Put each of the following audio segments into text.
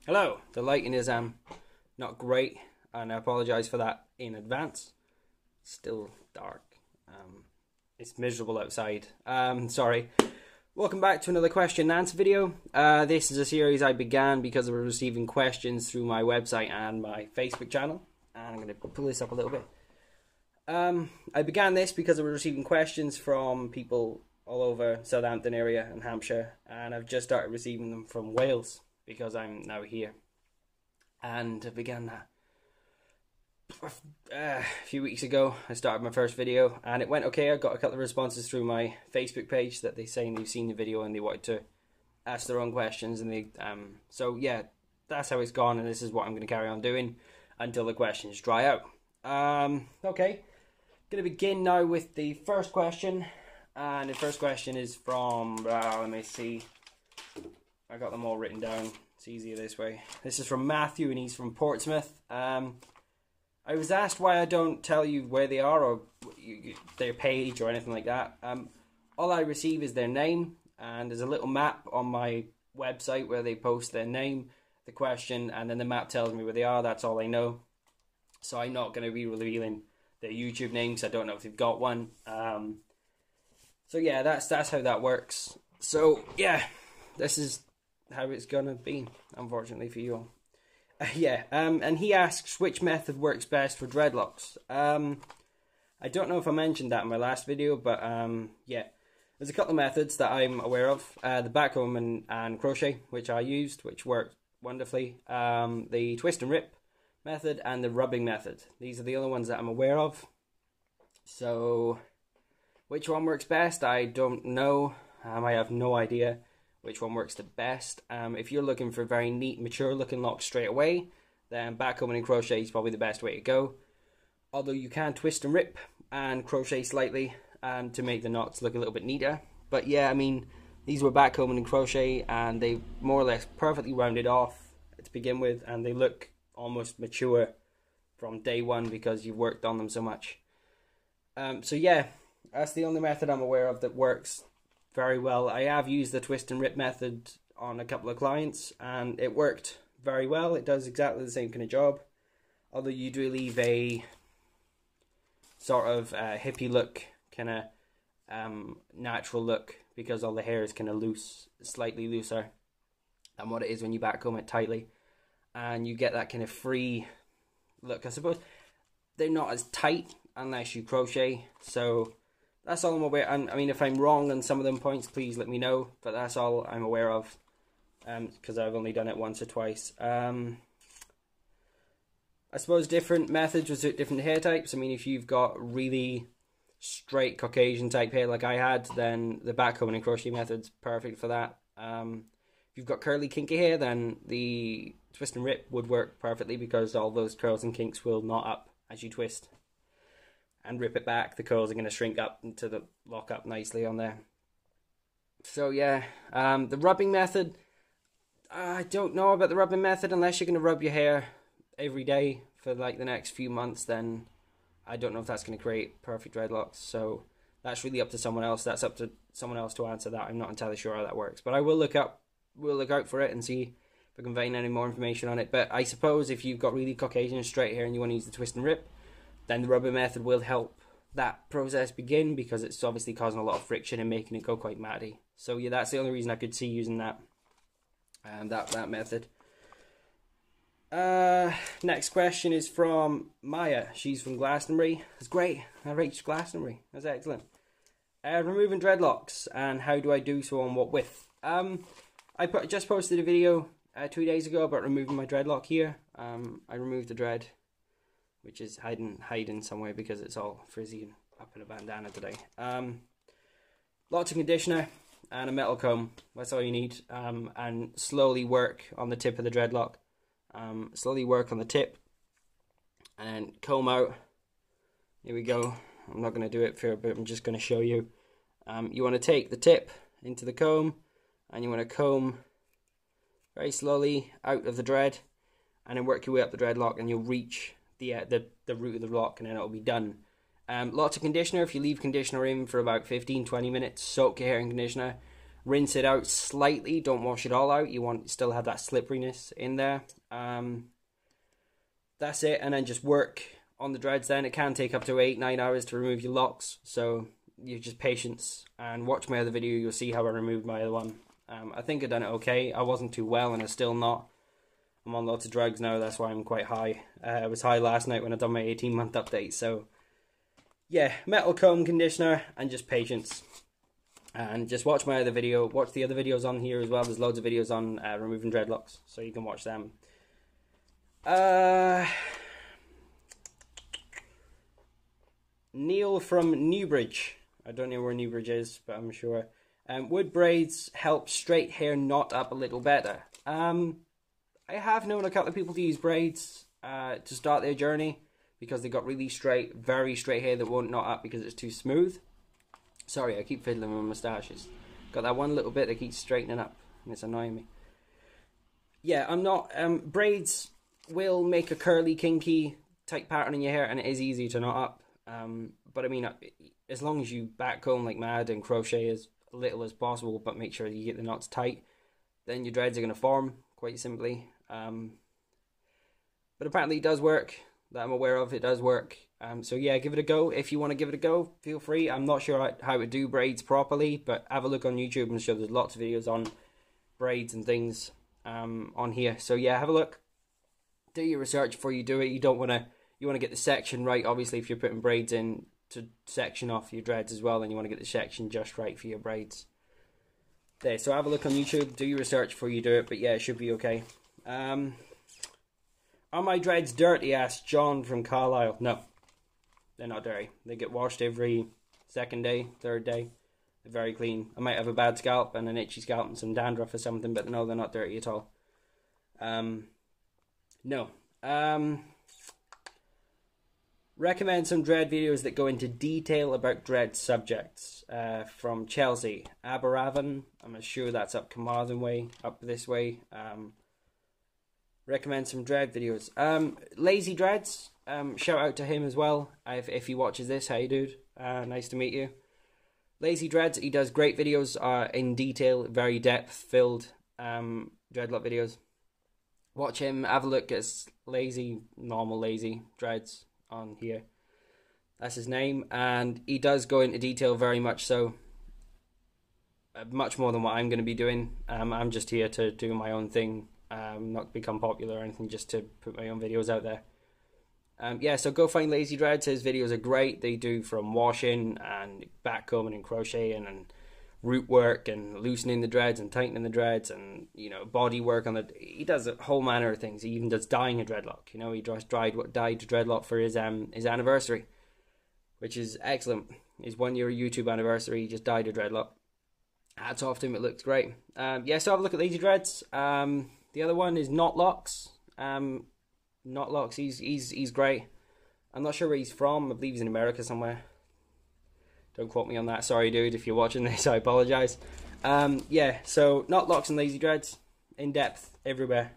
Hello, the lighting is not great, and I apologise for that in advance. It's still dark. It's miserable outside. Sorry. Welcome back to another question and answer video. This is a series I began because I was receiving questions through my website and my Facebook channel. And I'm going to pull this up a little bit. I began this because I was receiving questions from people all over Southampton area and Hampshire, and I've just started receiving them from Wales because I'm now here. And I began that a few weeks ago. I started my first video and it went okay. I got a couple of responses through my Facebook page that they saying they've seen the video and they wanted to ask their own questions, and they so yeah, that's how it's gone, and this is what I'm going to carry on doing until the questions dry out. Okay, going to begin now with the first question, and the first question is from let me see, I got them all written down. It's easier this way. This is from Matthew, and he's from Portsmouth. I was asked why I don't tell you where they are or their page or anything like that. All I receive is their name, and there's a little map on my website where they post their name, the question, and then the map tells me where they are. That's all I know. So I'm not going to be revealing their YouTube name because I don't know if they've got one. So yeah, that's how that works. So yeah, this is how it's gonna be, unfortunately for you all. And he asks which method works best for dreadlocks. I don't know if I mentioned that in my last video, but yeah, there's a couple of methods that I'm aware of. The backcomb and crochet, which I used, which worked wonderfully. The twist and rip method and the rubbing method. These are the only ones that I'm aware of. So which one works best, I don't know. I have no idea which one works the best. If you're looking for very neat, mature looking locks straight away, then backcombing and crochet is probably the best way to go. Although you can twist and rip and crochet slightly to make the knots look a little bit neater. But yeah, I mean, these were backcombing and crochet, and they more or less perfectly rounded off to begin with, and they look almost mature from day one because you've worked on them so much. So yeah, that's the only method I'm aware of that works very well. I have used the twist and rip method on a couple of clients and it worked very well. It does exactly the same kind of job, although you do leave a sort of hippie look, kind of natural look, because all the hair is kind of loose, slightly looser than what it is when you backcomb it tightly, and you get that kind of free look. I suppose they're not as tight unless you crochet, so that's all I'm aware. And I mean, if I'm wrong on some of them points, please let me know. But that's all I'm aware of, because I've only done it once or twice. I suppose different methods with different hair types. I mean, if you've got really straight Caucasian type hair like I had, then the backcombing and crochet method's perfect for that. If you've got curly kinky hair, then the twist and rip would work perfectly, because all those curls and kinks will knot up as you twist and rip it back. The curls are going to shrink up into the lock up nicely on there. So yeah, the rubbing method, I don't know about the rubbing method. Unless you're going to rub your hair every day for like the next few months, then I don't know if that's going to create perfect dreadlocks. So that's really up to someone else. That's up to someone else to answer that. I'm not entirely sure how that works, but I will look out for it and see if I can find any more information on it. But I suppose if you've got really Caucasian straight hair and you want to use the twist and rip, then the rubbing method will help that process begin, because it's obviously causing a lot of friction and making it go quite matty. So yeah, that's the only reason I could see using that that method. Next question is from Maya. She's from Glastonbury. That's great. I reached Glastonbury. That's excellent. Removing dreadlocks, and how do I do so on what width? I just posted a video 2 days ago about removing my dreadlock here. I removed the dread, which is hiding somewhere because it's all frizzy and up in a bandana today. Lots of conditioner and a metal comb. That's all you need. And slowly work on the tip of the dreadlock. Slowly work on the tip and then comb out. Here we go. I'm not going to do it for, but I'm just going to show you. You want to take the tip into the comb, and you want to comb very slowly out of the dread, and then work your way up the dreadlock, and you'll reach the root of the lock, and then it'll be done. Lots of conditioner. If you leave conditioner in for about 15-20 minutes, soak your hair in conditioner, rinse it out slightly. Don't wash it all out. You want to still have that slipperiness in there. That's it, and then just work on the dreads. Then it can take up to 8-9 hours to remove your locks, so you just patience and watch my other video. You'll see how I removed my other one. I think I done it okay. I wasn't too well, and I'm still not. I'm on lots of drugs now, that's why I'm quite high. I was high last night when I done my 18-month update, so yeah, metal comb conditioner and just patience. And just watch my other video, watch the other videos on here as well. There's loads of videos on removing dreadlocks, so you can watch them. Neil from Newbridge. I don't know where Newbridge is, but I'm sure. Would braids help straight hair knot up a little better? I have known a couple of people to use braids to start their journey because they got really straight, very straight hair that won't knot up because it's too smooth. Sorry, I keep fiddling with my moustaches. Got that one little bit that keeps straightening up and it's annoying me. Yeah, I'm not... braids will make a curly, kinky type pattern in your hair and it is easy to knot up. But I mean, as long as you backcomb like mad and crochet as little as possible, but make sure you get the knots tight, then your dreads are going to form, quite simply. But apparently it does work, that I'm aware of. It does work. So yeah, give it a go. If you want to give it a go, feel free. I'm not sure how to do braids properly, but have a look on YouTube. I'm sure there's lots of videos on braids and things on here. So yeah, have a look. Do your research before you do it. You want to get the section right. Obviously, if you're putting braids in to section off your dreads as well, then you want to get the section just right for your braids. There, so have a look on YouTube. Do your research before you do it. But yeah, it should be okay. Are my dreads dirty? Asked John from Carlisle. No, they're not dirty. They get washed every second day, third day. They're very clean. I might have a bad scalp and an itchy scalp and some dandruff or something, but no, they're not dirty at all. No. Recommend some dread videos that go into detail about dread subjects. From Chelsea. Aberavan. I'm sure that's up Carmarthen way, up this way. Recommend some dread videos. Lazy Dreads. Shout out to him as well. If he watches this, hey dude. Nice to meet you. Lazy Dreads. He does great videos. In detail, very depth filled. Dreadlock videos. Watch him. Have a look at normal lazy dreads on here. That's his name, and he does go into detail very much so. Much more than what I'm going to be doing. I'm just here to do my own thing. Not become popular or anything, just to put my own videos out there. Yeah, so go find Lazy Dreads. His videos are great. They do from washing and backcombing and crocheting and root work and loosening the dreads and tightening the dreads and, you know, body work on the... He does a whole manner of things. He even does dyeing a dreadlock. You know, he just dyed a dreadlock for his anniversary, which is excellent. His 1 year YouTube anniversary, he just dyed a dreadlock. Hats off to him, it looks great. Yeah, so have a look at Lazy Dreads. The other one is Knotlocks. Knotlocks, he's great. I'm not sure where he's from. I believe he's in America somewhere. Don't quote me on that. Sorry, dude, if you're watching this, I apologise. Yeah, so Knotlocks and Lazy Dreads, in depth, everywhere.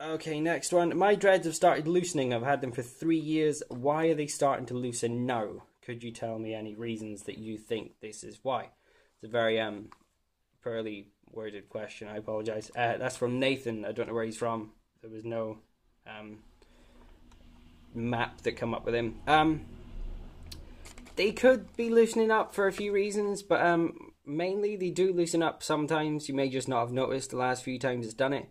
Okay, next one. My dreads have started loosening. I've had them for 3 years. Why are they starting to loosen now? Could you tell me any reasons that you think this is why? It's a very poorly worded question. I apologise. That's from Nathan. I don't know where he's from. There was no map that come up with him. They could be loosening up for a few reasons, but mainly they do loosen up sometimes. You may just not have noticed the last few times it's done it.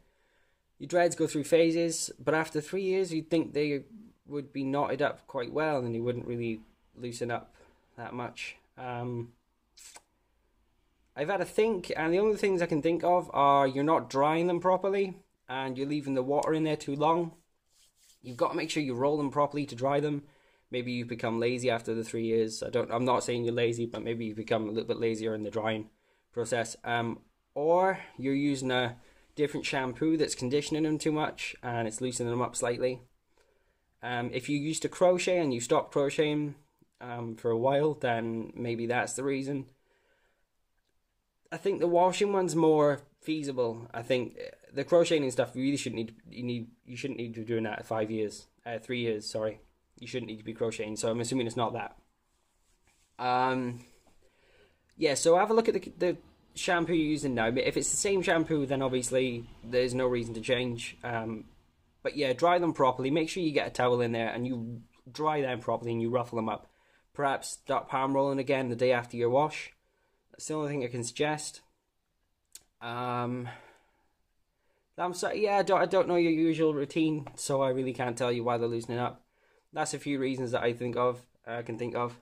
Your dreads go through phases, but after 3 years you'd think they would be knotted up quite well and they wouldn't really loosen up that much. I've had a think, and the only things I can think of are you're not drying them properly and you're leaving the water in there too long. You've got to make sure you roll them properly to dry them. Maybe you've become lazy after the 3 years. I'm not saying you're lazy, but maybe you've become a little bit lazier in the drying process. Or you're using a different shampoo that's conditioning them too much and it's loosening them up slightly. If you used to crochet and you stopped crocheting for a while, then maybe that's the reason. I think the washing one's more feasible. I think the crocheting and stuff, you really shouldn't you shouldn't need to be doing that at 5 years. 3 years, sorry. You shouldn't need to be crocheting, so I'm assuming it's not that. yeah, so have a look at the shampoo you're using now. If it's the same shampoo, then obviously there's no reason to change. But yeah, dry them properly. Make sure you get a towel in there and you dry them properly and you ruffle them up. Perhaps start palm rolling again the day after your wash. That's the only thing I can suggest. I'm sorry, yeah, I don't know your usual routine, so I really can't tell you why they're loosening up. That's a few reasons that I can think of.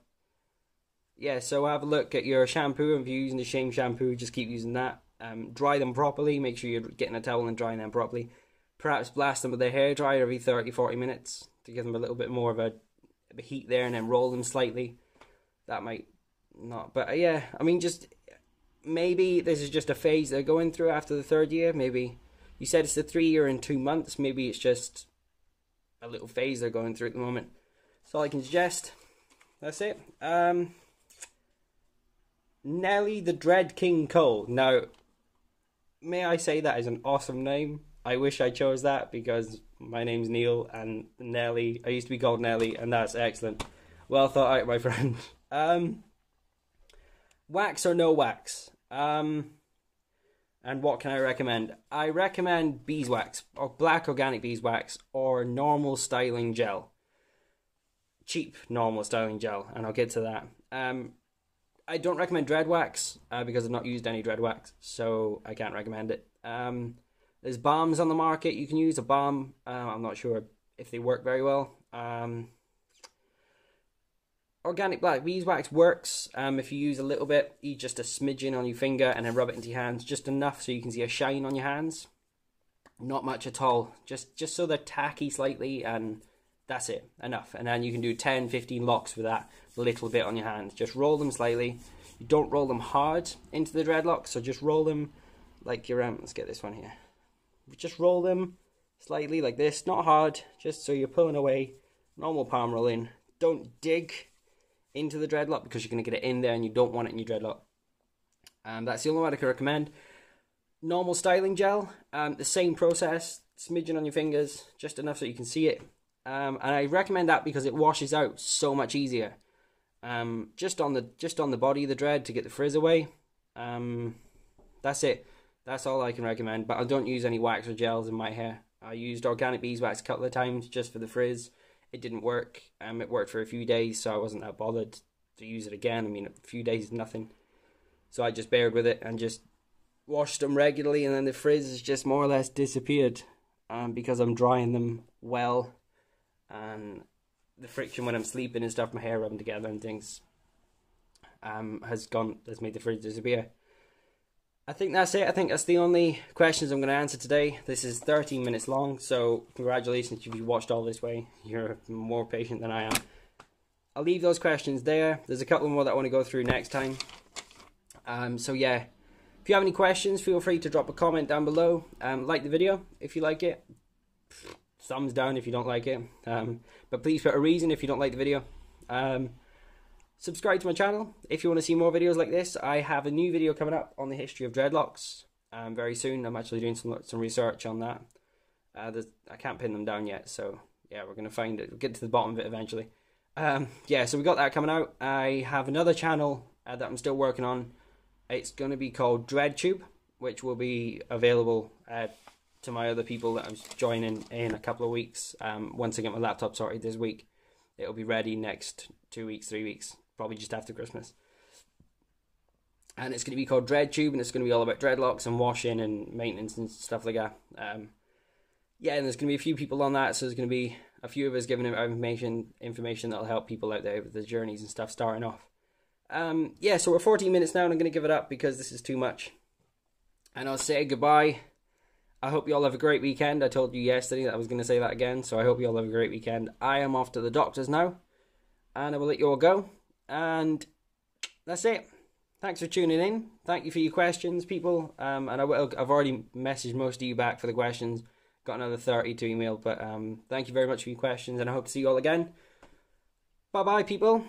Yeah, so have a look at your shampoo, and if you're using the same shampoo, just keep using that. Dry them properly, make sure you're getting a towel and drying them properly. Perhaps blast them with a hairdryer every 30-40 minutes to give them a little bit more of a heat there, and then roll them slightly. That might not, but yeah, I mean, just maybe this is just a phase they're going through after the 3rd year. Maybe you said it's a 3 year and 2 months. Maybe it's just a little phase they're going through at the moment. That's all I can suggest. That's it. Nelly the Dread King Cole. Now, may I say that is an awesome name. I wish I chose that because my name's Neil and Nelly. I used to be called Nelly, and that's excellent. Well thought out, my friend. Wax or no wax? And what can I recommend? I recommend beeswax, or black organic beeswax, or normal styling gel. Cheap normal styling gel, and I'll get to that. I don't recommend dread wax because I've not used any dread wax, so I can't recommend it. There's balms on the market you can use. A balm, I'm not sure if they work very well. Organic black beeswax works if you use a little bit, just a smidgen on your finger and then rub it into your hands, just enough so you can see a shine on your hands. Not much at all, just so they're tacky slightly, and that's it, enough. And then you can do 10-15 locks with that little bit on your hand. Just roll them slightly. You don't roll them hard into the dreadlocks, so just roll them like your let's get this one here. Just roll them slightly like this, not hard, just so you're pulling away. Normal palm rolling. Don't dig into the dreadlock because you're going to get it in there and you don't want it in your dreadlock. That's the only one I can recommend. Normal styling gel, the same process, smidgen on your fingers, just enough so you can see it. And I recommend that because it washes out so much easier. Just on the body of the dread to get the frizz away. That's it. That's all I can recommend. But I don't use any wax or gels in my hair. I used organic beeswax a couple of times just for the frizz. It didn't work. It worked for a few days, so I wasn't that bothered to use it again. I mean, a few days is nothing. So I just bared with it and just washed them regularly, and then the frizz has just more or less disappeared because I'm drying them well, and the friction when I'm sleeping and stuff, my hair rubbing together and things, has made the frizz disappear. I think that's it. I think that's the only questions I'm going to answer today. This is 13 minutes long, so congratulations if you watched all this way. You're more patient than I am. I'll leave those questions there. There's a couple more that I want to go through next time. So yeah, if you have any questions, feel free to drop a comment down below. Like the video if you like it. Thumbs down if you don't like it. But please put a reason if you don't like the video. Subscribe to my channel if you want to see more videos like this. I have a new video coming up on the history of dreadlocks very soon. I'm actually doing some research on that. I can't pin them down yet, so yeah, we're going to find it. We'll get to the bottom of it eventually. Yeah, so we got that coming out. I have another channel that I'm still working on. It's going to be called DreadTube, which will be available to my other people that I'm joining in a couple of weeks. Once I get my laptop sorted this week, it'll be ready next 2 weeks, 3 weeks. Probably just after Christmas. And it's going to be called DreadTube, and it's going to be all about dreadlocks and washing and maintenance and stuff like that. Yeah, and there's going to be a few people on that, so there's going to be a few of us giving out information that'll help people out there with the journeys and stuff starting off. Yeah, so we're 14 minutes now, and I'm going to give it up because this is too much. And I'll say goodbye. I hope you all have a great weekend. I told you yesterday that I was going to say that again, so I hope you all have a great weekend. I am off to the doctors now, and I will let you all go. And that's it. Thanks for tuning in. Thank you for your questions, people. And I've already messaged most of you back for the questions. Got another 30 to email, but thank you very much for your questions, and I hope to see you all again. Bye bye, people.